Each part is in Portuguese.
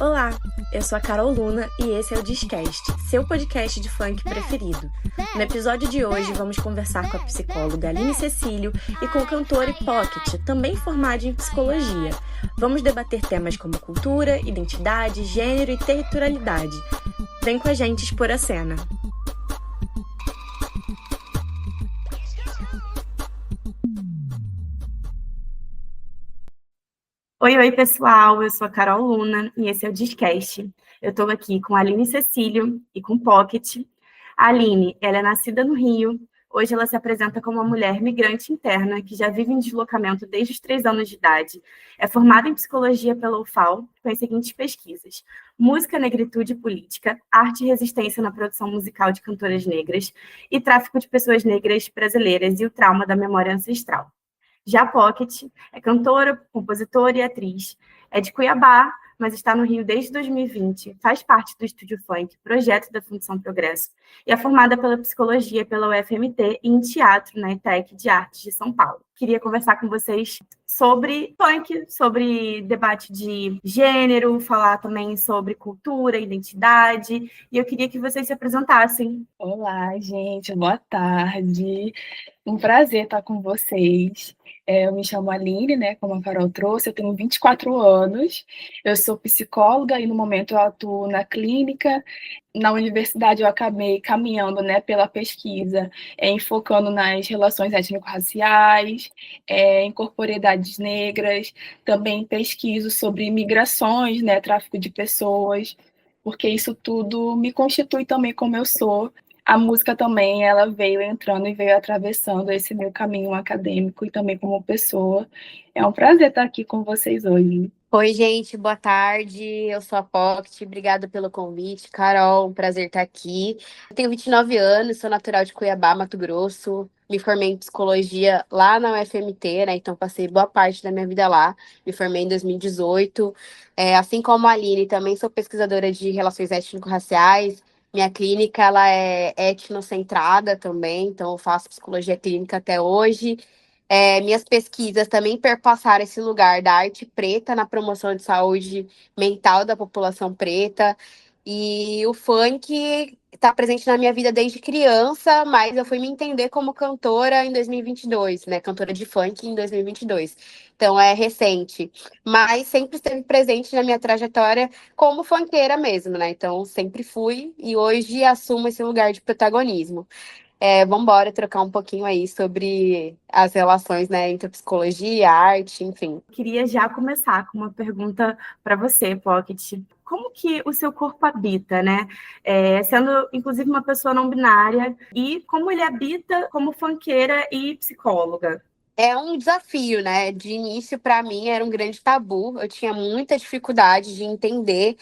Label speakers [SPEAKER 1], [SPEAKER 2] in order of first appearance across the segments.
[SPEAKER 1] Olá, eu sou a Carol Luna e esse é o Discast, seu podcast de funk preferido. No episódio de hoje vamos conversar com a psicóloga Aline Cecílio e com o cantor e Pocket, também formado em psicologia. Vamos debater temas como cultura, identidade, gênero e territorialidade. Vem com a gente expor a cena. Oi, pessoal, eu sou a Carol Luna e esse é o Discast. Eu estou aqui com a Aline Cecílio e com Pocket. A Aline, ela é nascida no Rio. Hoje ela se apresenta como uma mulher migrante interna que já vive em deslocamento desde os 3 anos de idade. É formada em psicologia pela UFAL, com as seguintes pesquisas: música, negritude e política, arte e resistência na produção musical de cantoras negras e tráfico de pessoas negras brasileiras e o trauma da memória ancestral. Já Pocket é cantora, compositora e atriz. É de Cuiabá, mas está no Rio desde 2020. Faz parte do Estúdio Funk, projeto da Fundação Progresso, e é formada pela psicologia pela UFMT e em teatro na ETEC de Artes de São Paulo. Queria conversar com vocês sobre funk, sobre debate de gênero, falar também sobre cultura, identidade, e eu queria que vocês se apresentassem.
[SPEAKER 2] Olá, gente, boa tarde. Um prazer estar com vocês. Eu me chamo Aline, né, como a Carol trouxe, eu tenho 24 anos, eu sou psicóloga e no momento eu atuo na clínica. Na universidade eu acabei caminhando, né, pela pesquisa, enfocando nas relações étnico-raciais, em corporeidades negras, também pesquiso sobre migrações, né, tráfico de pessoas, porque isso tudo me constitui também como eu sou. A música também, ela veio entrando e veio atravessando esse meu caminho acadêmico e também como pessoa. É um prazer estar aqui com vocês hoje.
[SPEAKER 3] Oi, gente, boa tarde. Eu sou a Pocket. Obrigada pelo convite. Carol, um prazer estar aqui. Eu tenho 29 anos, sou natural de Cuiabá, Mato Grosso. Me formei em psicologia lá na UFMT, né? Então passei boa parte da minha vida lá. Me formei em 2018. Assim como a Aline, também sou pesquisadora de relações étnico-raciais. Minha clínica, ela é etnocentrada também, então eu faço psicologia clínica até hoje. Minhas pesquisas também perpassaram esse lugar da arte preta na promoção de saúde mental da população preta. E o funk está presente na minha vida desde criança, mas eu fui me entender como cantora em 2022, né? Cantora de funk em 2022. Então é recente, mas sempre esteve presente na minha trajetória como funkeira mesmo, né? Então sempre fui e hoje assumo esse lugar de protagonismo. Vamos embora trocar um pouquinho aí sobre as relações, né, entre psicologia, arte, enfim.
[SPEAKER 1] Queria já começar com uma pergunta para você, Pocket. Como que o seu corpo habita, né? Sendo, inclusive, uma pessoa não binária, e como ele habita como funkeira e psicóloga?
[SPEAKER 3] É um desafio, né? De início, para mim, era um grande tabu. Eu tinha muita dificuldade de entender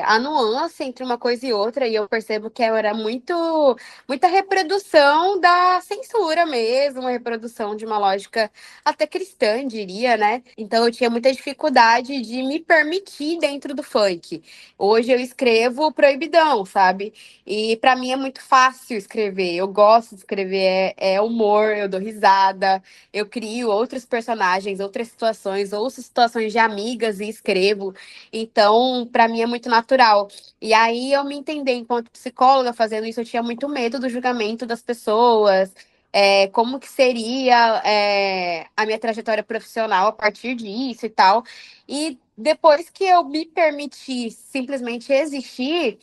[SPEAKER 3] a nuance entre uma coisa e outra, e eu percebo que era muita reprodução da censura mesmo, uma reprodução de uma lógica até cristã, diria, né? Então, eu tinha muita dificuldade de me permitir dentro do funk. Hoje eu escrevo proibidão, sabe? E para mim é muito fácil escrever. Eu gosto de escrever, é humor, eu dou risada. Eu crio outros personagens, outras situações, ou situações de amigas e escrevo. Então, para mim é muito natural. E aí eu me entender enquanto psicóloga fazendo isso, eu tinha muito medo do julgamento das pessoas. Como que seria a minha trajetória profissional a partir disso e tal. E depois que eu me permiti simplesmente existir,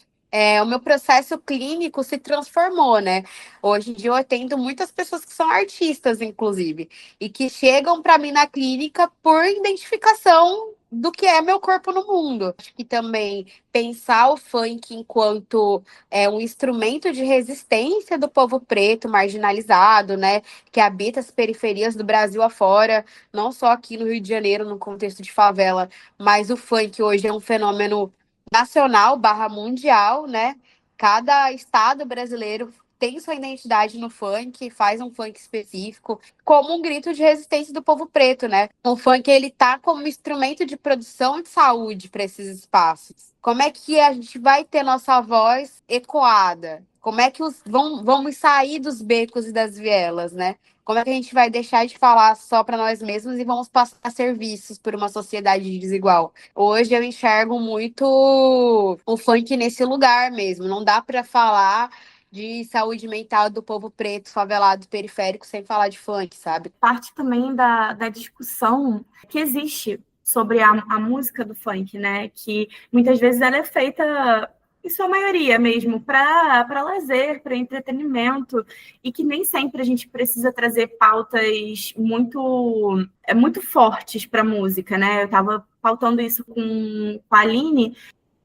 [SPEAKER 3] o meu processo clínico se transformou, né? Hoje em dia eu atendo muitas pessoas que são artistas, inclusive, e que chegam para mim na clínica por identificação do que é meu corpo no mundo. Acho que também pensar o funk enquanto um instrumento de resistência do povo preto marginalizado, né, que habita as periferias do Brasil afora, não só aqui no Rio de Janeiro, no contexto de favela, mas o funk hoje é um fenômeno nacional barra mundial, né? Cada estado brasileiro tem sua identidade no funk, faz um funk específico, como um grito de resistência do povo preto, né? O funk, ele tá como instrumento de produção de saúde para esses espaços. Como é que a gente vai ter nossa voz ecoada? Como é que vamos sair dos becos e das vielas, né? Como é que a gente vai deixar de falar só para nós mesmos e vamos passar serviços por uma sociedade desigual? Hoje eu enxergo muito o funk nesse lugar mesmo. Não dá para falar de saúde mental do povo preto, favelado, periférico, sem falar de funk, sabe?
[SPEAKER 1] Parte também da discussão que existe sobre a música do funk, né? Que muitas vezes ela é feita, em sua maioria mesmo, para lazer, para entretenimento, e que nem sempre a gente precisa trazer pautas muito fortes para a música, né? Eu estava pautando isso com a Aline,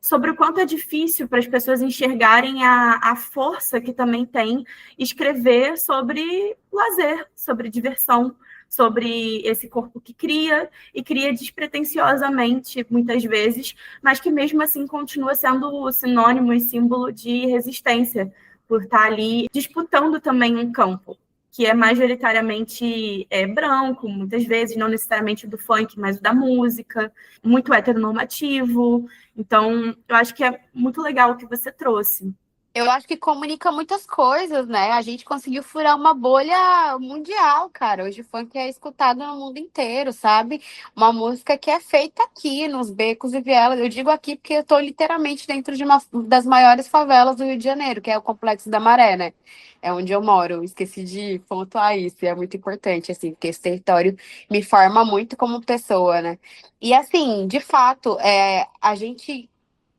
[SPEAKER 1] sobre o quanto é difícil para as pessoas enxergarem a força que também tem escrever sobre lazer, sobre diversão, sobre esse corpo que cria, e cria despretensiosamente, muitas vezes, mas que mesmo assim continua sendo sinônimo e símbolo de resistência, por estar ali disputando também um campo que é majoritariamente branco, muitas vezes, não necessariamente do funk, mas da música, muito heteronormativo. Então, eu acho que é muito legal o que você trouxe.
[SPEAKER 3] Eu acho que comunica muitas coisas, né? A gente conseguiu furar uma bolha mundial, cara. Hoje o funk é escutado no mundo inteiro, sabe? Uma música que é feita aqui, nos becos e vielas. Eu digo aqui porque eu tô literalmente dentro de uma das maiores favelas do Rio de Janeiro, que é o Complexo da Maré, né? É onde eu moro. Eu esqueci de pontuar isso, e é muito importante, assim, porque esse território me forma muito como pessoa, né? E, assim, de fato, a gente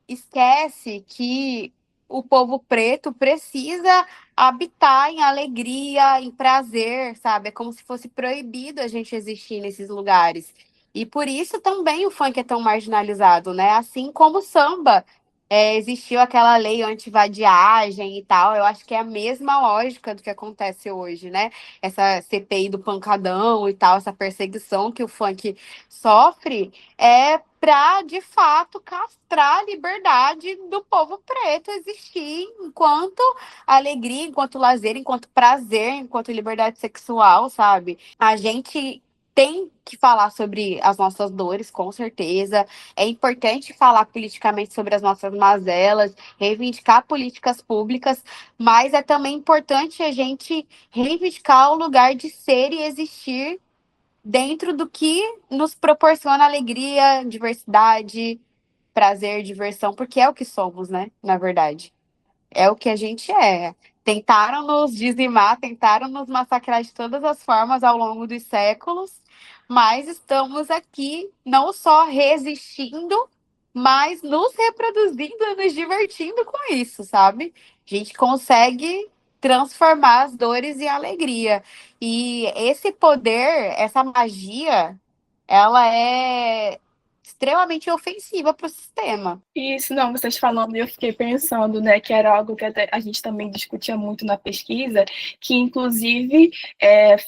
[SPEAKER 3] esquece que o povo preto precisa habitar em alegria, em prazer, sabe? É como se fosse proibido a gente existir nesses lugares. E por isso também o funk é tão marginalizado, né? Assim como o samba. Existiu aquela lei anti-vadiagem e tal. Eu acho que é a mesma lógica do que acontece hoje, né? Essa CPI do pancadão e tal, essa perseguição que o funk sofre é para, de fato, castrar a liberdade do povo preto existir enquanto alegria, enquanto lazer, enquanto prazer, enquanto liberdade sexual, sabe? A gente tem que falar sobre as nossas dores, com certeza. É importante falar politicamente sobre as nossas mazelas, reivindicar políticas públicas, mas é também importante a gente reivindicar o lugar de ser e existir dentro do que nos proporciona alegria, diversidade, prazer, diversão, porque é o que somos, né? Na verdade. É o que a gente é. Tentaram nos dizimar, tentaram nos massacrar de todas as formas ao longo dos séculos, mas estamos aqui não só resistindo, mas nos reproduzindo e nos divertindo com isso, sabe? A gente consegue transformar as dores em alegria. E esse poder, essa magia, ela é extremamente ofensiva para o sistema.
[SPEAKER 2] Isso, não, vocês falando, eu fiquei pensando, né, que era algo que a gente também discutia muito na pesquisa, que inclusive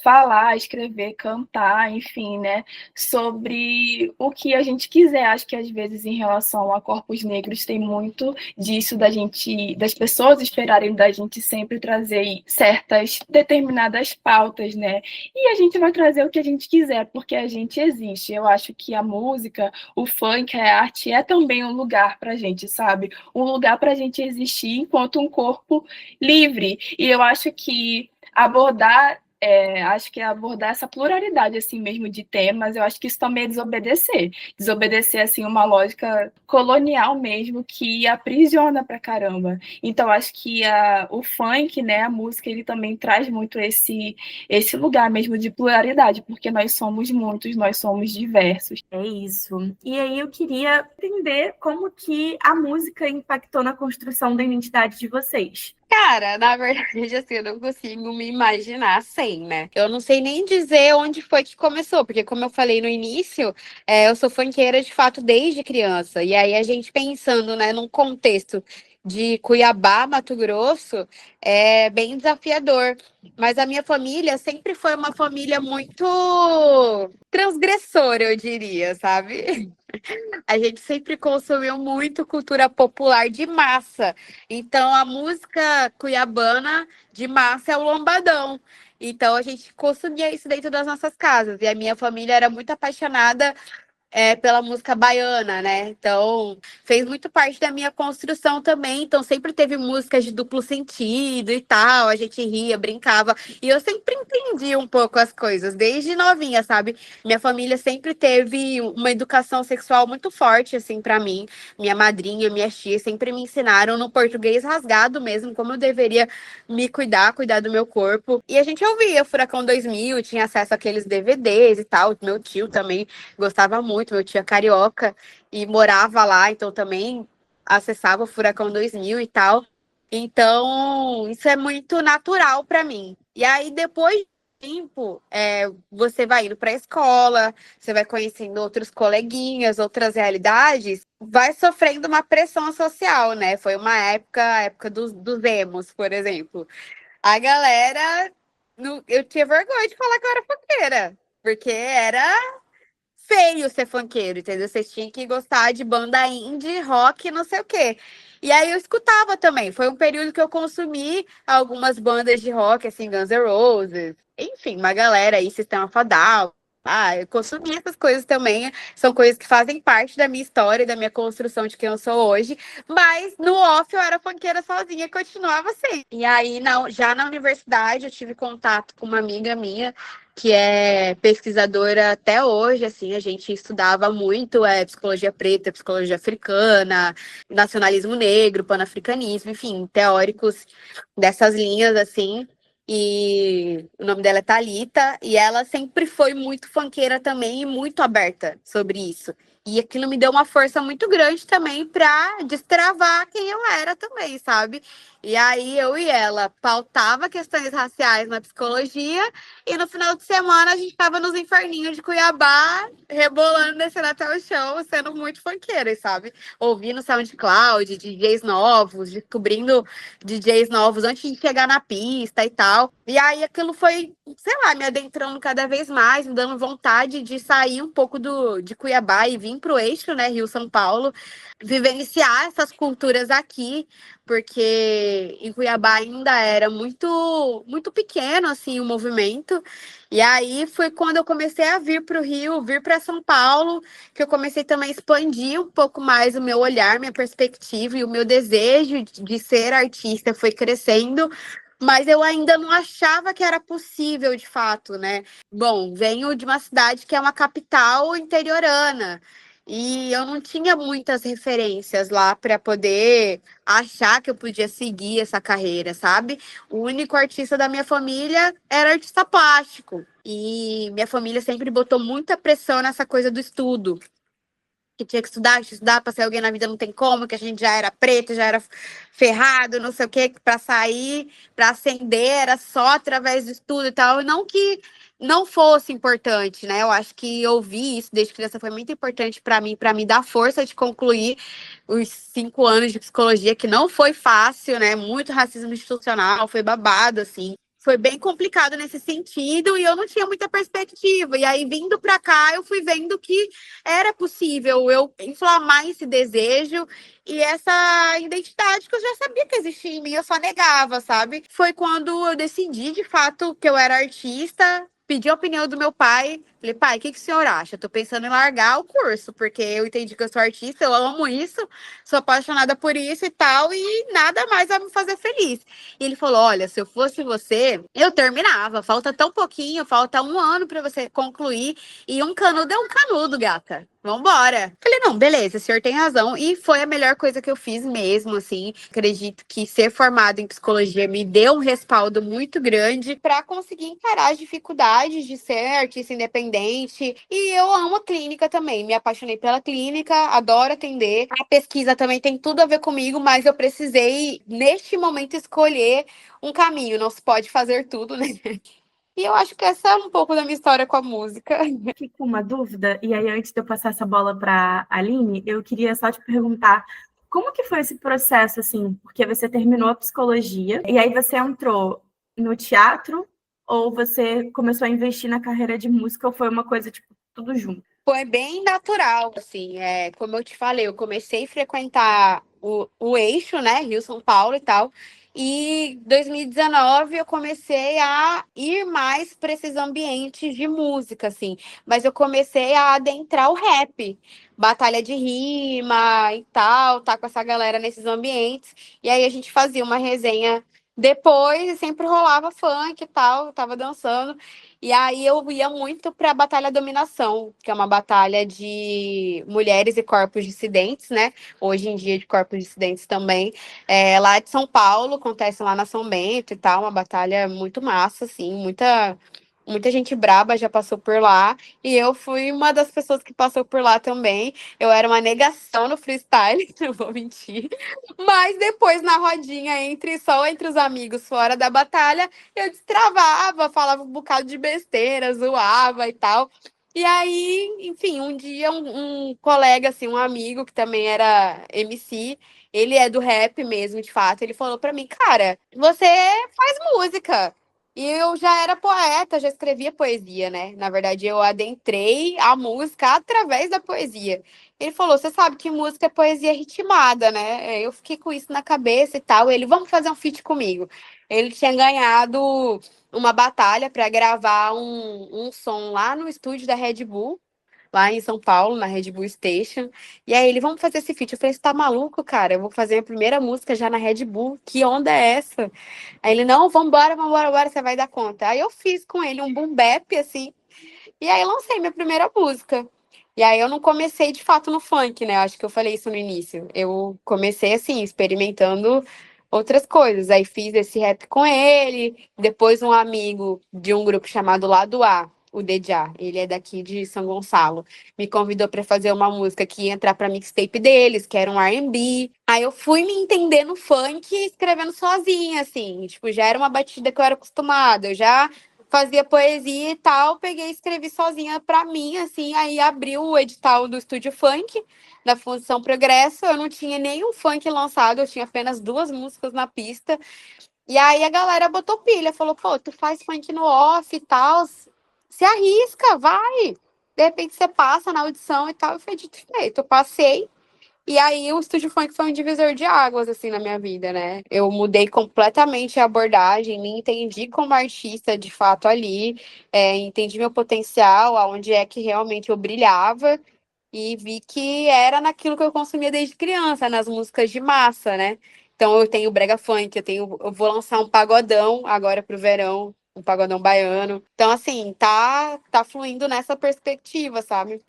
[SPEAKER 2] falar, escrever, cantar, enfim, né, sobre o que a gente quiser. Acho que às vezes em relação a corpos negros tem muito disso das pessoas esperarem da gente sempre trazer certas determinadas pautas, né, e a gente vai trazer o que a gente quiser, porque a gente existe. Eu acho que a música, o funk, a arte é também um lugar para a gente, sabe? Um lugar para a gente existir enquanto um corpo livre. E eu acho que abordar essa pluralidade assim mesmo de temas, eu acho que isso também é desobedecer assim uma lógica colonial mesmo que aprisiona pra caramba. Então acho que o funk, né, a música, ele também traz muito esse lugar mesmo de pluralidade, porque nós somos muitos, nós somos diversos.
[SPEAKER 1] É isso. E aí eu queria entender como que a música impactou na construção da identidade de vocês.
[SPEAKER 3] Cara, na verdade, assim, eu não consigo me imaginar sem, né? Eu não sei nem dizer onde foi que começou, porque como eu falei no início, eu sou funkeira de fato desde criança. E aí a gente pensando, né, num contexto de Cuiabá, Mato Grosso, é bem desafiador. Mas a minha família sempre foi uma família muito transgressora, eu diria, sabe? A gente sempre consumiu muito cultura popular de massa. Então, a música cuiabana de massa é o lambadão. Então, a gente consumia isso dentro das nossas casas. E a minha família era muito apaixonada pela música baiana, né? Então, fez muito parte da minha construção também. Então, sempre teve músicas de duplo sentido e tal. A gente ria, brincava. E eu sempre entendi um pouco as coisas, desde novinha, sabe? Minha família sempre teve uma educação sexual muito forte, assim, pra mim. Minha madrinha, minha tia sempre me ensinaram no português rasgado mesmo, como eu deveria me cuidar do meu corpo. E a gente ouvia Furacão 2000, tinha acesso àqueles DVDs e tal. Meu tio também gostava muito, meu tio é carioca e morava lá, então também acessava o Furacão 2000 e tal. Então, isso é muito natural para mim. E aí, depois de tempo, você vai indo para a escola, você vai conhecendo outros coleguinhas, outras realidades, vai sofrendo uma pressão social, né? Foi uma época, a época dos emos, por exemplo. A galera, eu tinha vergonha de falar que eu era funkeira, porque era feio ser funkeiro, entendeu? Vocês tinham que gostar de banda indie, rock, não sei o quê. E aí eu escutava também. Foi um período que eu consumi algumas bandas de rock, assim, Guns N' Roses, enfim, uma galera aí, System of a Down. Ah, eu consumi essas coisas também. São coisas que fazem parte da minha história, da minha construção de quem eu sou hoje. Mas no off eu era funkeira sozinha e continuava assim. E aí, já na universidade, eu tive contato com uma amiga minha que é pesquisadora até hoje, assim, a gente estudava muito psicologia preta, psicologia africana, nacionalismo negro, panafricanismo, enfim, teóricos dessas linhas, assim, e o nome dela é Thalita, e ela sempre foi muito funkeira também e muito aberta sobre isso. E aquilo me deu uma força muito grande também para destravar quem eu era também, sabe? E aí eu e ela pautava questões raciais na psicologia e no final de semana a gente tava nos inferninhos de Cuiabá, rebolando, descendo até o chão, sendo muito funkeiras, sabe? Ouvindo SoundCloud, DJs novos, descobrindo DJs novos antes de chegar na pista e tal. E aí aquilo foi, sei lá, me adentrando cada vez mais, me dando vontade de sair um pouco de Cuiabá e vir pro eixo, né, Rio-São Paulo, vivenciar essas culturas aqui, porque em Cuiabá ainda era muito pequeno assim o movimento. E aí foi quando eu comecei a vir para o Rio, vir para São Paulo, que eu comecei também a expandir um pouco mais o meu olhar, minha perspectiva e o meu desejo de ser artista foi crescendo. Mas eu ainda não achava que era possível, de fato, né? Bom, venho de uma cidade que é uma capital interiorana. E eu não tinha muitas referências lá para poder achar que eu podia seguir essa carreira, sabe? O único artista da minha família era artista plástico. E minha família sempre botou muita pressão nessa coisa do estudo. Que tinha que estudar para ser alguém na vida não tem como, que a gente já era preto, já era ferrado, não sei o quê, para sair, para ascender, era só através do estudo e tal. E não que não fosse importante, né? Eu acho que ouvir isso desde criança foi muito importante para me dar força de concluir os 5 anos de psicologia, que não foi fácil, né? Muito racismo institucional, foi babado, assim. Foi bem complicado nesse sentido e eu não tinha muita perspectiva. E aí, vindo para cá, eu fui vendo que era possível eu inflamar esse desejo e essa identidade que eu já sabia que existia em mim, eu só negava, sabe? Foi quando eu decidi, de fato, que eu era artista, pedi a opinião do meu pai. Falei, pai, o que o senhor acha? Eu tô pensando em largar o curso, porque eu entendi que eu sou artista, eu amo isso, sou apaixonada por isso e tal, e nada mais vai me fazer feliz. E ele falou: olha, se eu fosse você, eu terminava. Falta tão pouquinho, falta 1 ano para você concluir. E um canudo é um canudo, gata. Vambora. Falei, não, beleza, o senhor tem razão. E foi a melhor coisa que eu fiz mesmo, assim. Acredito que ser formado em psicologia me deu um respaldo muito grande para conseguir encarar as dificuldades de ser artista independente. E eu amo a clínica também. Me apaixonei pela clínica, adoro atender. A pesquisa também tem tudo a ver comigo, mas eu precisei, neste momento, escolher um caminho. Não se pode fazer tudo, né? E eu acho que essa é um pouco da minha história com a música.
[SPEAKER 1] Fico com uma dúvida, e aí antes de eu passar essa bola para a Aline, eu queria só te perguntar como que foi esse processo, assim, porque você terminou a psicologia, e aí você entrou no teatro, ou você começou a investir na carreira de música, ou foi uma coisa, tipo, tudo junto?
[SPEAKER 3] Foi bem natural, assim, como eu te falei, eu comecei a frequentar o eixo, né, Rio-São Paulo e tal, E em 2019 eu comecei a ir mais para esses ambientes de música, assim. Mas eu comecei a adentrar o rap, batalha de rima e tal, tá com essa galera nesses ambientes. E aí a gente fazia uma resenha depois e sempre rolava funk e tal, eu tava dançando. E aí eu ia muito para a Batalha Dominação, que é uma batalha de mulheres e corpos dissidentes, né? Hoje em dia de corpos dissidentes também. Lá de São Paulo, acontece lá na São Bento e tal, uma batalha muito massa, assim, muita gente braba já passou por lá, e eu fui uma das pessoas que passou por lá também. Eu era uma negação no freestyle, não vou mentir, mas depois na rodinha, só entre os amigos fora da batalha, eu destravava, falava um bocado de besteira, zoava e tal. E aí, enfim, um dia um colega, assim, um amigo que também era MC, ele é do rap mesmo, de fato, ele falou pra mim, cara, você faz música. E eu já era poeta, já escrevia poesia, né? Na verdade, eu adentrei a música através da poesia. Ele falou: você sabe que música é poesia ritmada, né? Eu fiquei com isso na cabeça e tal. Ele, vamos fazer um feat comigo. Ele tinha ganhado uma batalha para gravar um som lá no estúdio da Red Bull, lá em São Paulo, na Red Bull Station. E aí ele, vamos fazer esse feat. Eu falei, você tá maluco, cara? Eu vou fazer a primeira música já na Red Bull. Que onda é essa? Aí ele, não, vambora, vambora, vambora, você vai dar conta. Aí eu fiz com ele um boom bap, assim, e aí lancei minha primeira música. E aí eu não comecei de fato no funk, né? Acho que eu falei isso no início. Eu comecei assim, experimentando outras coisas. Aí fiz esse rap com ele, depois um amigo de um grupo chamado Lado A, o Dejá, ele é daqui de São Gonçalo, me convidou para fazer uma música que ia entrar para mixtape deles, que era um R&B. Aí eu fui me entender no funk escrevendo sozinha, assim, tipo, já era uma batida que eu era acostumada, eu já fazia poesia e tal, peguei e escrevi sozinha pra mim, assim, aí abriu o edital do Estúdio Funk, da Fundação Progresso, eu não tinha nenhum funk lançado, eu tinha apenas 2 músicas na pista, e aí a galera botou pilha, falou, pô, tu faz funk no off e tal, se arrisca, vai, de repente você passa na audição e tal, eu falei, dito e feito, eu passei, e aí o Estúdio Funk foi um divisor de águas, assim, na minha vida, né? Eu mudei completamente a abordagem, me entendi como artista, de fato, ali. Entendi meu potencial, aonde é que realmente eu brilhava. E vi que era naquilo que eu consumia desde criança, nas músicas de massa, né? Então eu tenho brega funk, eu vou lançar um pagodão agora pro verão, um pagodão baiano. Então, assim, tá fluindo nessa perspectiva, sabe?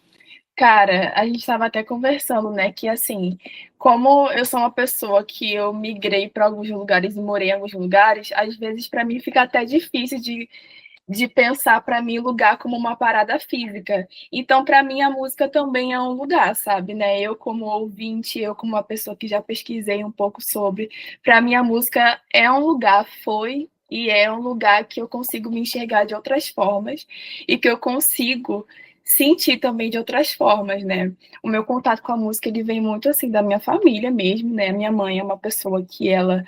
[SPEAKER 2] Cara, a gente estava até conversando, né, que assim, como eu sou uma pessoa que eu migrei para alguns lugares e morei em alguns lugares, às vezes para mim fica até difícil de pensar para mim lugar como uma parada física. Então, para mim, a música também é um lugar, sabe, né? Eu como ouvinte, eu como uma pessoa que já pesquisei um pouco sobre, para mim a música é um lugar, foi e é um lugar que eu consigo me enxergar de outras formas e que eu consigo sentir também de outras formas, né? O meu contato com a música ele vem muito assim da minha família mesmo, né? Minha mãe é uma pessoa que ela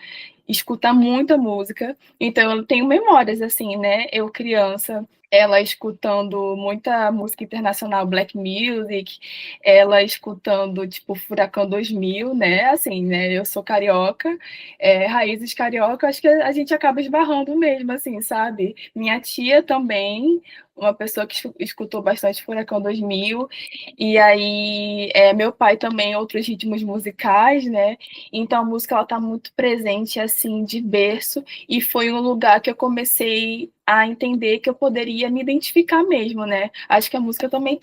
[SPEAKER 2] escuta muita música, então eu tenho memórias assim, né? Eu criança, ela escutando muita música internacional, black music, ela escutando tipo Furacão 2000, né? Assim, né? Eu sou carioca, raízes carioca, acho que a gente acaba esbarrando mesmo, assim, sabe? Minha tia também, uma pessoa que escutou bastante Furacão 2000, e aí meu pai também, outros ritmos musicais, né? Então a música ela tá muito presente assim de berço e foi um lugar que eu comecei a entender que eu poderia me identificar mesmo, né? Acho que a música também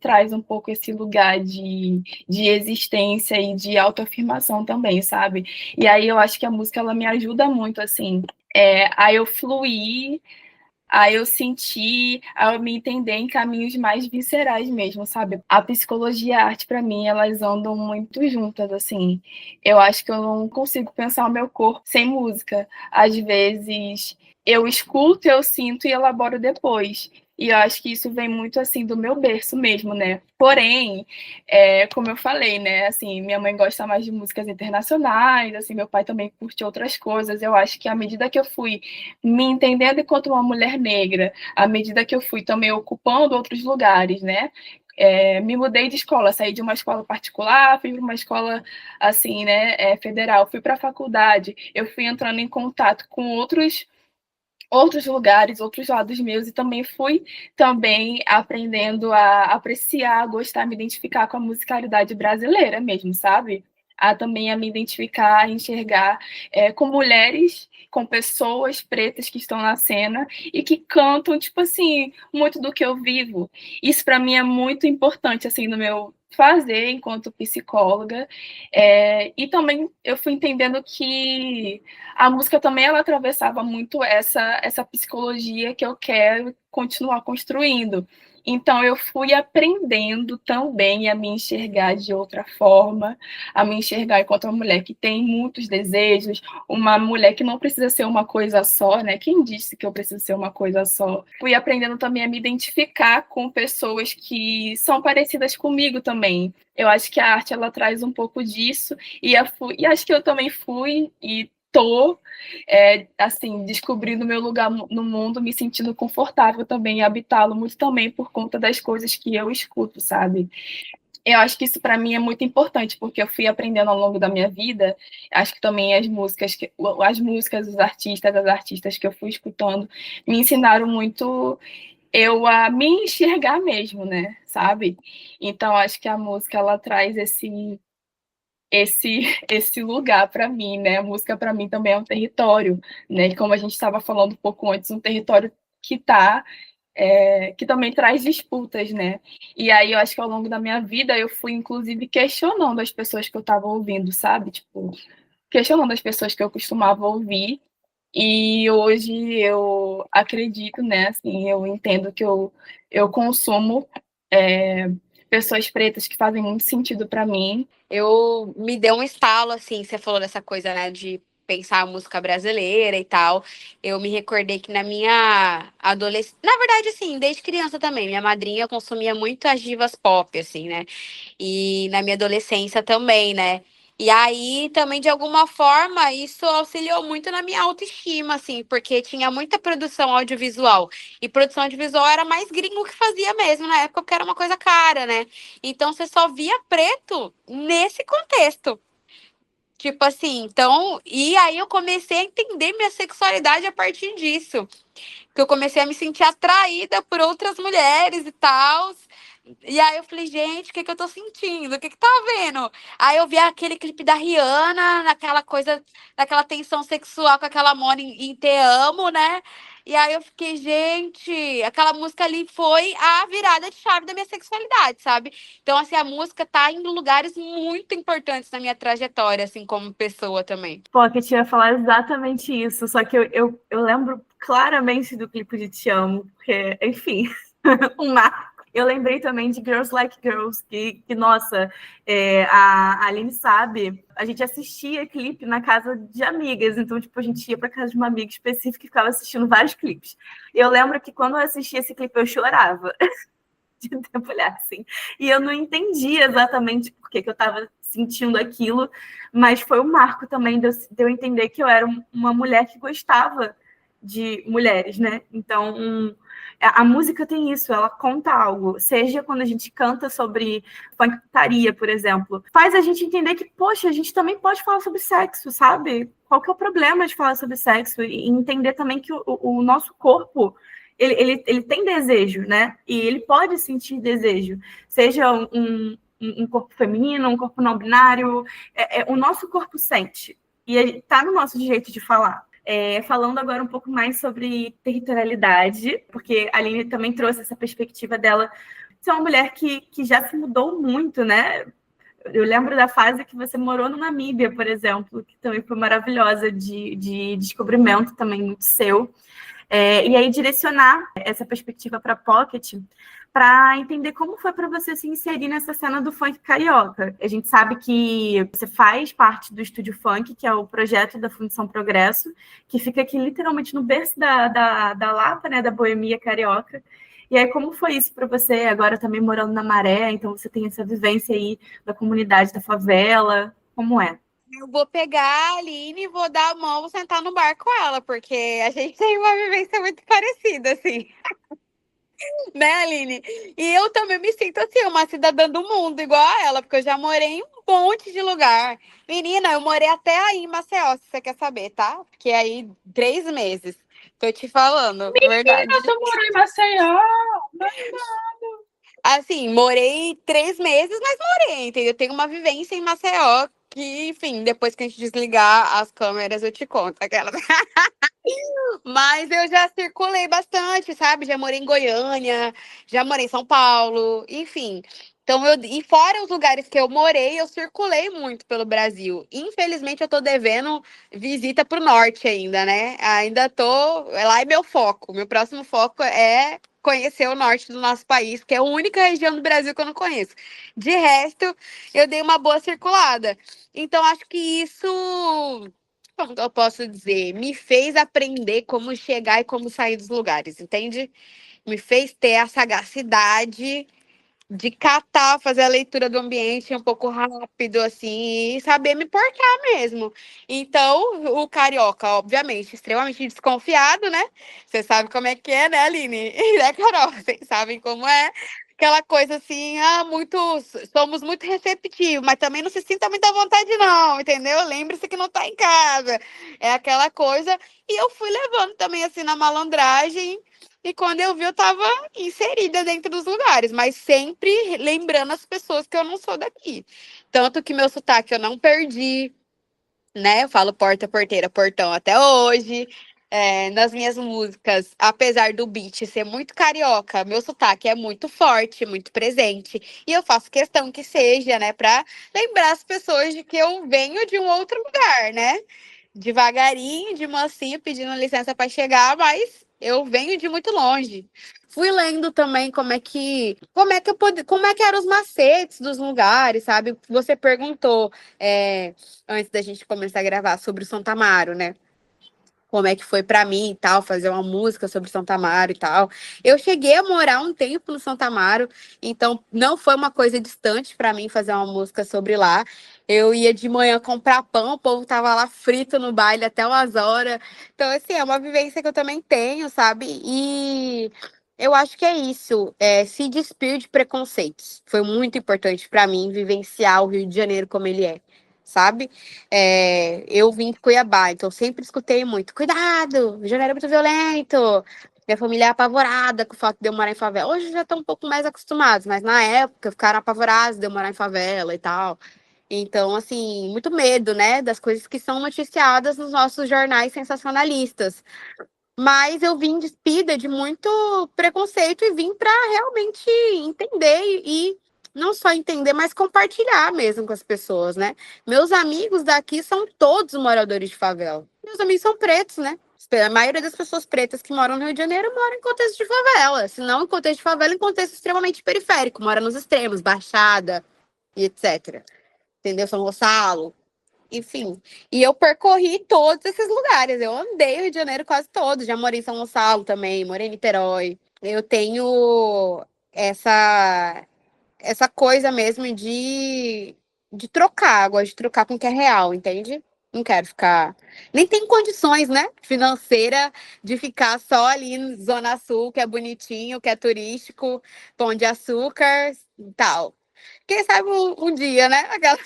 [SPEAKER 2] traz um pouco esse lugar de existência e de autoafirmação também, sabe? E aí eu acho que a música ela me ajuda muito assim, a eu fluir, a eu sentir, a eu me entender em caminhos mais viscerais mesmo, sabe? A psicologia e a arte, para mim, elas andam muito juntas, assim. Eu acho que eu não consigo pensar o meu corpo sem música. Às vezes, eu escuto, eu sinto e elaboro depois. E eu acho que isso vem muito, assim, do meu berço mesmo, né? Porém, como eu falei, né? Assim, minha mãe gosta mais de músicas internacionais, assim, meu pai também curte outras coisas. Eu acho que à medida que eu fui me entendendo enquanto uma mulher negra, à medida que eu fui também ocupando outros lugares, né? Me mudei de escola, saí de uma escola particular, fui para uma escola assim, né, federal, fui para a faculdade, eu fui entrando em contato com outros lugares, outros lados meus, e também fui também aprendendo a apreciar, a gostar, a me identificar com a musicalidade brasileira mesmo, sabe? Também a me identificar, a enxergar com mulheres, com pessoas pretas que estão na cena e que cantam, tipo assim, muito do que eu vivo. Isso para mim é muito importante, assim, no meu fazer enquanto psicóloga. E também eu fui entendendo que a música também ela atravessava muito essa psicologia que eu quero continuar construindo. Então eu fui aprendendo também a me enxergar de outra forma, a me enxergar enquanto uma mulher que tem muitos desejos, uma mulher que não precisa ser uma coisa só, né? Quem disse que eu preciso ser uma coisa só? Fui aprendendo também a me identificar com pessoas que são parecidas comigo também. Eu acho que a arte ela traz um pouco disso e acho que eu também fui e tô assim, descobrindo meu lugar no mundo, me sentindo confortável também em habitá-lo, muito também por conta das coisas que eu escuto, sabe? Eu acho que isso para mim é muito importante, porque eu fui aprendendo ao longo da minha vida, acho que também os artistas, as artistas que eu fui escutando, me ensinaram muito eu a me enxergar mesmo, né, sabe? Então, acho que a música, ela traz esse lugar para mim, né? A música para mim também é um território, né? E como a gente estava falando um pouco antes, um território que que também traz disputas, né? E aí eu acho que ao longo da minha vida eu fui inclusive questionando as pessoas que eu estava ouvindo, sabe? Tipo, questionando as pessoas que eu costumava ouvir. E hoje eu acredito, né? Assim, eu entendo que eu consumo pessoas pretas que fazem muito sentido para mim.
[SPEAKER 3] Eu me deu um estalo, assim, você falou dessa coisa, né, de pensar a música brasileira e tal. Eu me recordei que na minha adolescência, na verdade, assim, desde criança também, minha madrinha consumia muito as divas pop, assim, né? E na minha adolescência também, né? E aí, também, de alguma forma, isso auxiliou muito na minha autoestima, assim, porque tinha muita produção audiovisual. E produção audiovisual era mais gringo que fazia mesmo, na época, porque era uma coisa cara, né? Então, você só via preto nesse contexto. Tipo assim, então. E aí, eu comecei a entender minha sexualidade a partir disso. Que eu comecei a me sentir atraída por outras mulheres e tal. E aí eu falei, gente, o que que eu tô sentindo? O que que tá vendo? Aí eu vi aquele clipe da Rihanna, naquela coisa, naquela tensão sexual com aquela Mona em Te Amo, né? E aí eu fiquei, gente, aquela música ali foi a virada de chave da minha sexualidade, sabe? Então, assim, a música tá em lugares muito importantes na minha trajetória, assim, como pessoa também.
[SPEAKER 1] Pô, que eu ia falar exatamente isso, só que eu lembro claramente do clipe de Te Amo, porque, enfim, um marco. Eu lembrei também de Girls Like Girls, que nossa, a Aline sabe, a gente assistia clipe na casa de amigas, então, tipo, a gente ia para casa de uma amiga específica e ficava assistindo vários clipes. Eu lembro que quando eu assistia esse clipe, eu chorava de olhar assim. E eu não entendia exatamente por que eu estava sentindo aquilo, mas foi um marco também de eu entender que eu era uma mulher que gostava de mulheres, né? Então, a música tem isso, ela conta algo. Seja quando a gente canta sobre funktaria, por exemplo, faz a gente entender que, poxa, a gente também pode falar sobre sexo, sabe? Qual que é o problema de falar sobre sexo? E entender também que o nosso corpo ele tem desejo, né? E ele pode sentir desejo, seja um corpo feminino, um corpo não binário, o nosso corpo sente. E está no nosso jeito de falar. Falando agora um pouco mais sobre territorialidade, porque a Aline também trouxe essa perspectiva dela de ser uma mulher que já se mudou muito, né? Eu lembro da fase que você morou no Namíbia, por exemplo, que também foi maravilhosa, de descobrimento também muito seu. E aí direcionar essa perspectiva para Pocket para entender como foi para você se inserir nessa cena do funk carioca. A gente sabe que você faz parte do Estúdio Funk, que é o projeto da Fundação Progresso, que fica aqui literalmente no berço da Lapa, né, da boemia carioca. E aí, como foi isso para você, agora também morando na Maré, então você tem essa vivência aí da comunidade, da favela, como é?
[SPEAKER 3] Eu vou pegar a Aline e vou dar a mão, vou sentar no bar com ela, porque a gente tem uma vivência muito parecida, assim. Né, Aline? E eu também me sinto assim, uma cidadã do mundo, igual a ela, porque eu já morei em um monte de lugar. Menina, eu morei até aí em Maceió, se você quer saber, tá? Fiquei aí 3 meses. Tô te falando, verdade.
[SPEAKER 2] Eu moro em Maceió.
[SPEAKER 3] Assim, morei 3 meses, mas morei, entendeu? Tenho uma vivência em Maceió que, enfim, depois que a gente desligar as câmeras, eu te conto. Aquela. Mas eu já circulei bastante, sabe? Já morei em Goiânia, já morei em São Paulo, enfim. Então, e fora os lugares que eu morei, eu circulei muito pelo Brasil. Infelizmente, eu tô devendo visita pro norte ainda, né? Ainda tô. Lá é meu foco. Meu próximo foco é conhecer o norte do nosso país, que é a única região do Brasil que eu não conheço. De resto, eu dei uma boa circulada. Então, acho que isso, como que eu posso dizer, me fez aprender como chegar e como sair dos lugares, entende? Me fez ter a sagacidade de catar, fazer a leitura do ambiente um pouco rápido, assim, e saber me portar mesmo. Então, o carioca, obviamente, extremamente desconfiado, né? Você sabe como é que é, né, Aline? E né, Carol? Vocês sabem como é. Aquela coisa assim, somos muito receptivos, mas também não se sinta muito à vontade, não, entendeu? Lembre-se que não tá em casa. É aquela coisa. E eu fui levando também, assim, na malandragem. E quando eu vi, eu tava inserida dentro dos lugares, mas sempre lembrando as pessoas que eu não sou daqui. Tanto que meu sotaque eu não perdi, né? Eu falo porta, porteira, portão até hoje. Nas minhas músicas, apesar do beat ser muito carioca, meu sotaque é muito forte, muito presente. E eu faço questão que seja, né? Pra lembrar as pessoas de que eu venho de um outro lugar, né? Devagarinho, de mansinho, pedindo licença para chegar, mas eu venho de muito longe. Fui lendo também como é que eram os macetes dos lugares, sabe? Você perguntou antes da gente começar a gravar sobre o Santa Amaro, né? Como é que foi para mim e tal, fazer uma música sobre Santa Amaro e tal. Eu cheguei a morar um tempo no Santa Amaro, então não foi uma coisa distante para mim fazer uma música sobre lá. Eu ia de manhã comprar pão, o povo tava lá frito no baile até umas horas. Então, assim, é uma vivência que eu também tenho, sabe? E eu acho que é isso, se despir de preconceitos. Foi muito importante para mim vivenciar o Rio de Janeiro como ele é, sabe? Eu vim de Cuiabá, então sempre escutei muito. Cuidado, Rio de Janeiro é muito violento. Minha família é apavorada com o fato de eu morar em favela. Hoje já estão um pouco mais acostumados, mas na época ficaram apavorados de eu morar em favela e tal. Então, assim, muito medo, né, das coisas que são noticiadas nos nossos jornais sensacionalistas. Mas eu vim despida de muito preconceito e vim para realmente entender e não só entender, mas compartilhar mesmo com as pessoas, né? Meus amigos daqui são todos moradores de favela. Meus amigos são pretos, né? A maioria das pessoas pretas que moram no Rio de Janeiro moram em contexto de favela. Se não em contexto de favela, em contexto extremamente periférico. Mora nos extremos, Baixada e etc. Entendeu? São Gonçalo. Enfim, e eu percorri todos esses lugares. Eu andei o Rio de Janeiro quase todo. Já morei em São Gonçalo também, morei em Niterói. Eu tenho essa essa coisa mesmo de trocar, gosto de trocar com o que é real, entende? Não quero ficar. Nem tem condições, né? Financeira de ficar só ali na Zona Sul, que é bonitinho, que é turístico, Pão de Açúcar e tal. Quem sabe um dia, né? Aquela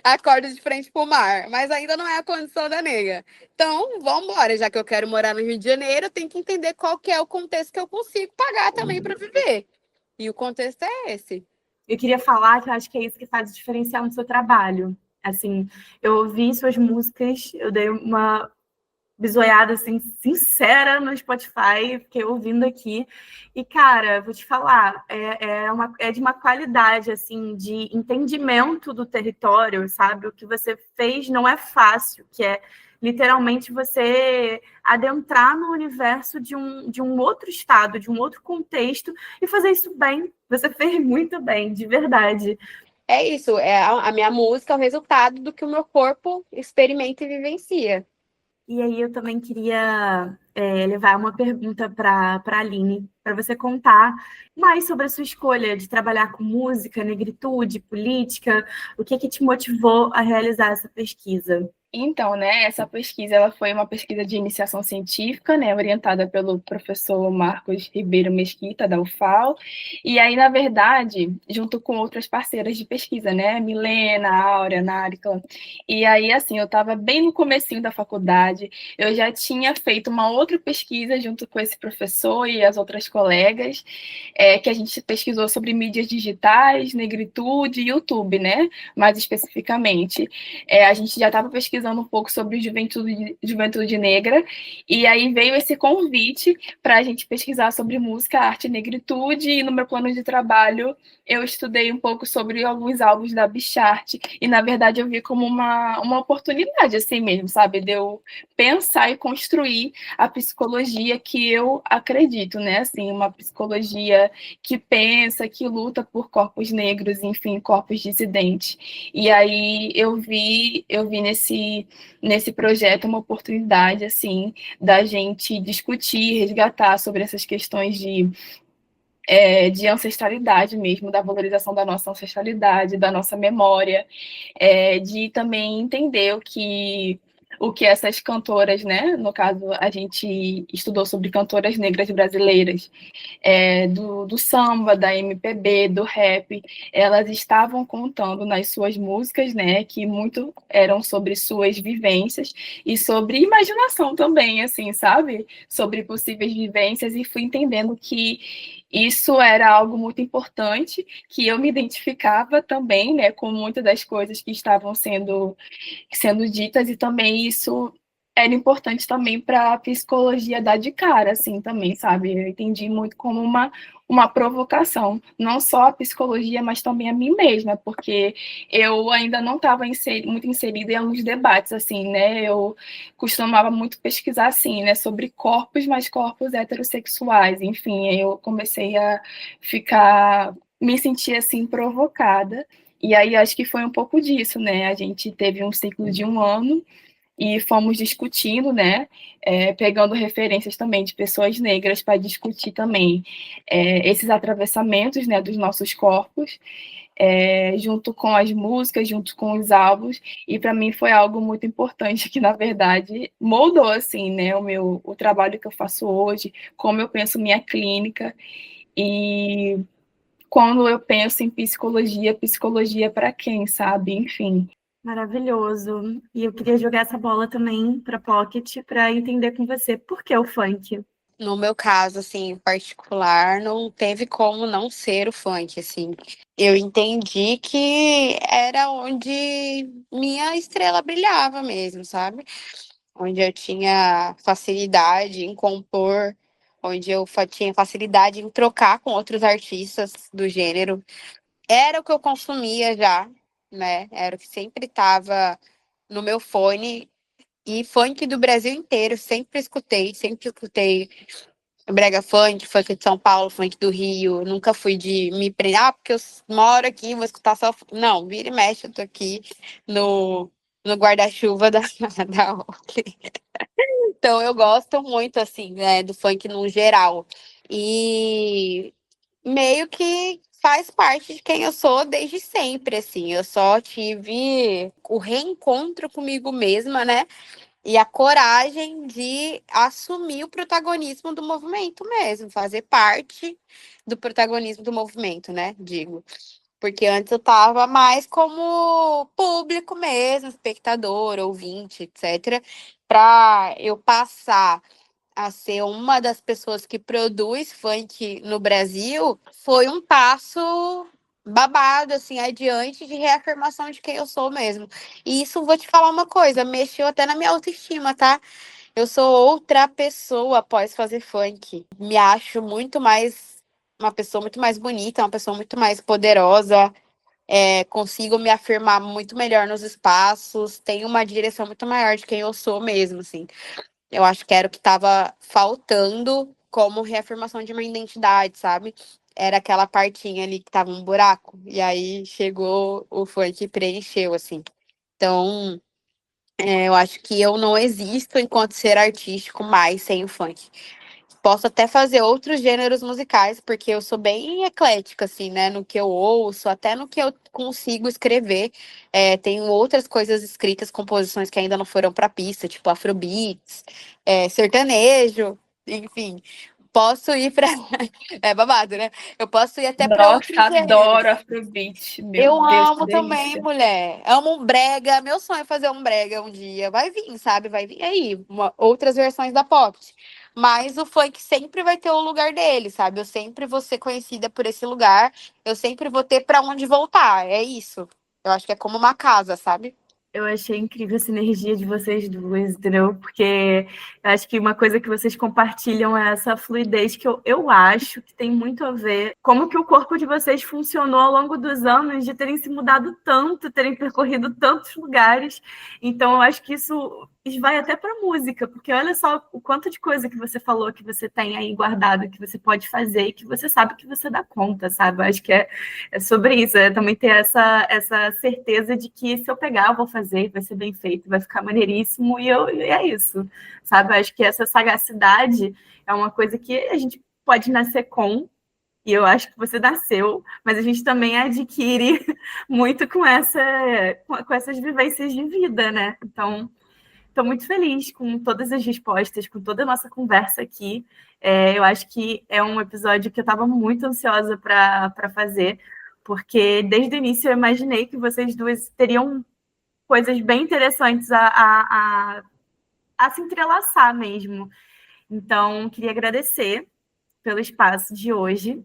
[SPEAKER 3] acordo de frente pro mar, mas ainda não é a condição da nega. Então, vamos embora, já que eu quero morar no Rio de Janeiro, eu tenho que entender qual que é o contexto que eu consigo pagar também para viver. E o contexto é esse.
[SPEAKER 1] Eu queria falar que eu acho que é isso que faz o diferencial no seu trabalho. Assim, eu ouvi suas músicas, eu dei uma bisoiada assim, sincera no Spotify, fiquei ouvindo aqui. E, cara, vou te falar, é de uma qualidade assim, de entendimento do território, sabe? O que você fez não é fácil, que é literalmente você adentrar no universo de um outro estado, de um outro contexto, e fazer isso bem. Você fez muito bem, de verdade.
[SPEAKER 3] É isso, a minha música é o resultado do que o meu corpo experimenta e vivencia.
[SPEAKER 1] E aí eu também queria levar uma pergunta para a Aline, para você contar mais sobre a sua escolha de trabalhar com música, negritude, política, o que te motivou a realizar essa pesquisa?
[SPEAKER 2] Então, né, essa pesquisa ela foi uma pesquisa de iniciação científica, né, orientada pelo professor Marcos Ribeiro Mesquita, da UFAL, e aí, na verdade, junto com outras parceiras de pesquisa, né, Milena, Áurea, Náricla, e aí, assim, eu estava bem no comecinho da faculdade, eu já tinha feito uma outra pesquisa junto com esse professor e as outras colegas, que a gente pesquisou sobre mídias digitais, negritude e YouTube, né, mais especificamente. A gente já estava pesquisando um pouco sobre juventude negra, e aí veio esse convite para a gente pesquisar sobre música, arte e negritude, e no meu plano de trabalho eu estudei um pouco sobre alguns álbuns da Bichart, e na verdade eu vi como uma oportunidade, assim mesmo, sabe, de eu pensar e construir a psicologia que eu acredito, né, assim, uma psicologia que pensa, que luta por corpos negros, enfim, corpos dissidentes. E aí eu vi nesse projeto uma oportunidade assim da gente discutir, resgatar sobre essas questões de ancestralidade mesmo, da valorização da nossa ancestralidade, da nossa memória, de também entender o que essas cantoras, né? No caso, a gente estudou sobre cantoras negras brasileiras, do samba, da MPB, do rap, elas estavam contando nas suas músicas, né, que muito eram sobre suas vivências e sobre imaginação também, assim, sabe? Sobre possíveis vivências, e fui entendendo que isso era algo muito importante, que eu me identificava também, né, com muitas das coisas que estavam sendo ditas, e também isso era importante também para a psicologia dar de cara, assim, também, sabe? Eu entendi muito como uma provocação, não só a psicologia, mas também a mim mesma, porque eu ainda não estava muito inserida em alguns debates, assim, né? Eu costumava muito pesquisar, assim, né, sobre corpos, mas corpos heterossexuais, enfim, aí eu comecei a me sentir, assim, provocada, e aí acho que foi um pouco disso, né? A gente teve um ciclo de 1 ano e fomos discutindo, né? Pegando referências também de pessoas negras para discutir também esses atravessamentos, né, dos nossos corpos, junto com as músicas, junto com os álbuns, e para mim foi algo muito importante que, na verdade, moldou, assim, né, o trabalho que eu faço hoje, como eu penso minha clínica, e quando eu penso em psicologia, psicologia para quem, sabe? Enfim.
[SPEAKER 1] Maravilhoso. E eu queria jogar essa bola também para Pocket para entender com você por que o funk.
[SPEAKER 3] No meu caso, assim, em particular, não teve como não ser o funk, assim. Eu entendi que era onde minha estrela brilhava mesmo, sabe? Onde eu tinha facilidade em compor, onde eu tinha facilidade em trocar com outros artistas do gênero. Era o que eu consumia já, né? Era o que sempre estava no meu fone. E funk do Brasil inteiro, sempre escutei brega funk, funk de São Paulo, funk do Rio. Nunca fui de me prender, porque eu moro aqui, vou escutar só. Não, vira e mexe, eu tô aqui no guarda-chuva da, da Oakley. Então eu gosto muito, assim, né, do funk no geral. E meio que faz parte de quem eu sou desde sempre, assim. Eu só tive o reencontro comigo mesma, né? E a coragem de assumir o protagonismo do movimento mesmo, fazer parte do protagonismo do movimento, né? Digo. Porque antes eu tava mais como público mesmo, espectador, ouvinte, etc. Para eu passar a ser uma das pessoas que produz funk no Brasil, foi um passo babado, assim, adiante de reafirmação de quem eu sou mesmo. E isso, vou te falar uma coisa, mexeu até na minha autoestima, tá? Eu sou outra pessoa após fazer funk. Me acho muito mais, uma pessoa muito mais bonita, uma pessoa muito mais poderosa, consigo me afirmar muito melhor nos espaços, tenho uma direção muito maior de quem eu sou mesmo, assim. Eu acho que era o que estava faltando como reafirmação de uma identidade, sabe? Era aquela partinha ali que tava um buraco, e aí chegou o funk e preencheu, assim. Então, eu acho que eu não existo enquanto ser artístico mais sem o funk. posso até fazer outros gêneros musicais, porque eu sou bem eclética, assim, né? No que eu ouço, até no que eu consigo escrever. Tenho outras coisas escritas, composições que ainda não foram para pista, tipo afrobeats, sertanejo, enfim. Posso ir para... É babado, né? Eu posso ir até para
[SPEAKER 2] Nossa,
[SPEAKER 3] outros gêneros.
[SPEAKER 2] adoro Afrobeat. Meu
[SPEAKER 3] Eu
[SPEAKER 2] Deus, que
[SPEAKER 3] amo também,
[SPEAKER 2] delícia.
[SPEAKER 3] mulher. Amo um brega. Meu sonho é fazer um brega um dia. Vai vir, sabe? Vai vir aí. Outras versões da pop. Mas o funk sempre vai ter o lugar dele, sabe? Eu sempre vou ser conhecida por esse lugar. Eu sempre vou ter pra onde voltar. É isso. Eu acho que é como uma casa, sabe?
[SPEAKER 1] Eu achei incrível a sinergia de vocês duas, entendeu? Porque eu acho que uma coisa que vocês compartilham é essa fluidez que eu acho que tem muito a ver como que o corpo de vocês funcionou ao longo dos anos, de terem se mudado tanto, terem percorrido tantos lugares. Então, eu acho que isso vai até para a música, porque olha só o quanto de coisa que você falou que você tem aí guardado, que você pode fazer e que você sabe que você dá conta, sabe? Eu acho que é sobre isso, é também ter essa certeza de que se eu pegar, eu vou fazer, vai ser bem feito, vai ficar maneiríssimo, e é isso, sabe? Eu acho que essa sagacidade é uma coisa que a gente pode nascer com, e eu acho que você nasceu, mas a gente também adquire muito com essas vivências de vida, né? Então, estou muito feliz com todas as respostas, com toda a nossa conversa aqui. Eu acho que é um episódio que eu estava muito ansiosa para fazer, porque desde o início eu imaginei que vocês duas teriam coisas bem interessantes a se entrelaçar mesmo. Então, queria agradecer pelo espaço de hoje.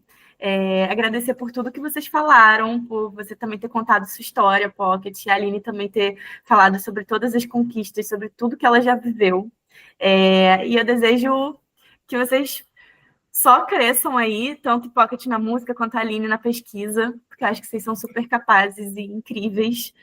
[SPEAKER 1] Agradecer por tudo que vocês falaram, por você também ter contado sua história, Pocket, e a Aline também ter falado sobre todas as conquistas, sobre tudo que ela já viveu. E eu desejo que vocês só cresçam aí, tanto Pocket na música quanto a Aline na pesquisa, porque eu acho que vocês são super capazes e incríveis.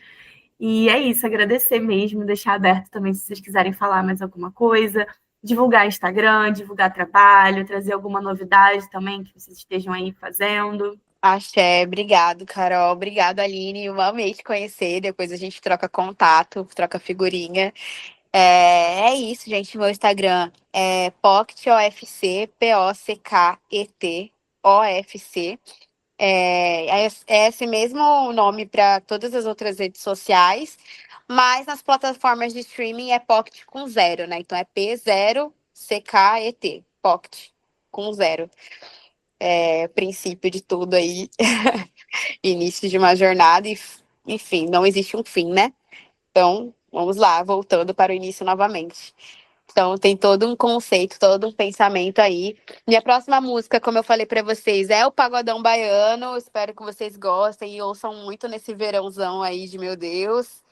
[SPEAKER 1] E é isso, agradecer mesmo, deixar aberto também se vocês quiserem falar mais alguma coisa, divulgar Instagram, divulgar trabalho, trazer alguma novidade também que vocês estejam aí fazendo.
[SPEAKER 3] Axé, obrigado, Carol. Obrigado, Aline. Eu amei te conhecer. Depois a gente troca contato, troca figurinha. É isso, gente. Meu Instagram é PocketOFC, P-O-C-K-E-T, OFC. É esse mesmo nome para todas as outras redes sociais, mas nas plataformas de streaming é Pocket com zero, né? Então é P0CKET, Pocket com zero. Princípio de tudo aí, início de uma jornada e, enfim, não existe um fim, né? Então, vamos lá, voltando para o início novamente. Então, tem todo um conceito, todo um pensamento aí. Minha próxima música, como eu falei para vocês, é o Pagodão Baiano. Espero que vocês gostem e ouçam muito nesse verãozão aí de meu Deus.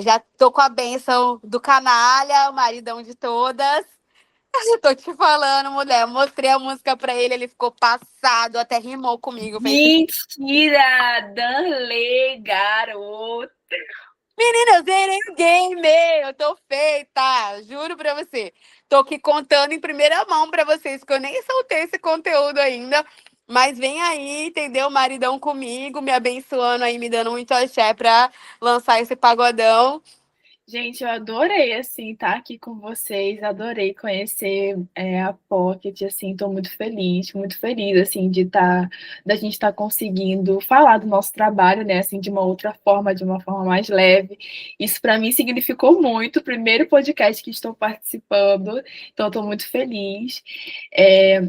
[SPEAKER 3] Já tô com a bênção do canalha, o maridão de todas. Eu tô te falando, mulher. Eu mostrei a música pra ele, ele ficou passado, até rimou comigo.
[SPEAKER 2] Mentira! Danley, garota!
[SPEAKER 3] Menina, eu zerei o game! Eu tô feita! Juro pra você. Tô aqui contando em primeira mão pra vocês, que eu nem soltei esse conteúdo ainda. Mas vem aí, entendeu? Maridão comigo, me abençoando aí, me dando muito axé pra lançar esse pagodão.
[SPEAKER 2] Gente, eu adorei, assim, estar aqui com vocês, adorei conhecer a Pocket, assim, estou muito feliz, assim, da gente estar conseguindo falar do nosso trabalho, né, assim, de uma outra forma, de uma forma mais leve. Isso, para mim, significou muito, o primeiro podcast que estou participando, então estou muito feliz.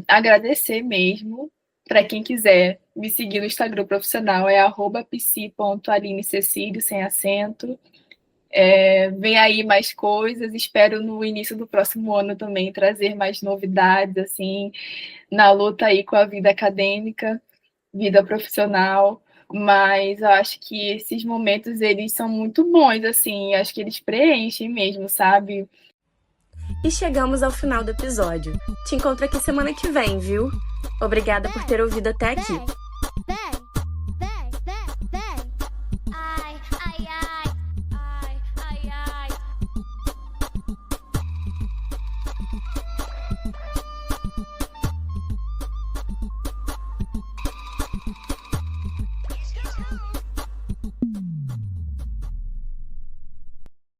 [SPEAKER 2] Agradecer mesmo, para quem quiser me seguir no Instagram profissional, é @psi.alinececílio, sem acento. Vem aí mais coisas, espero no início do próximo ano também trazer mais novidades, assim, na luta aí com a vida acadêmica, vida profissional, mas eu acho que esses momentos, eles são muito bons, assim, acho que eles preenchem mesmo, sabe?
[SPEAKER 1] E chegamos ao final do episódio. Te encontro aqui semana que vem, viu? Obrigada por ter ouvido até aqui.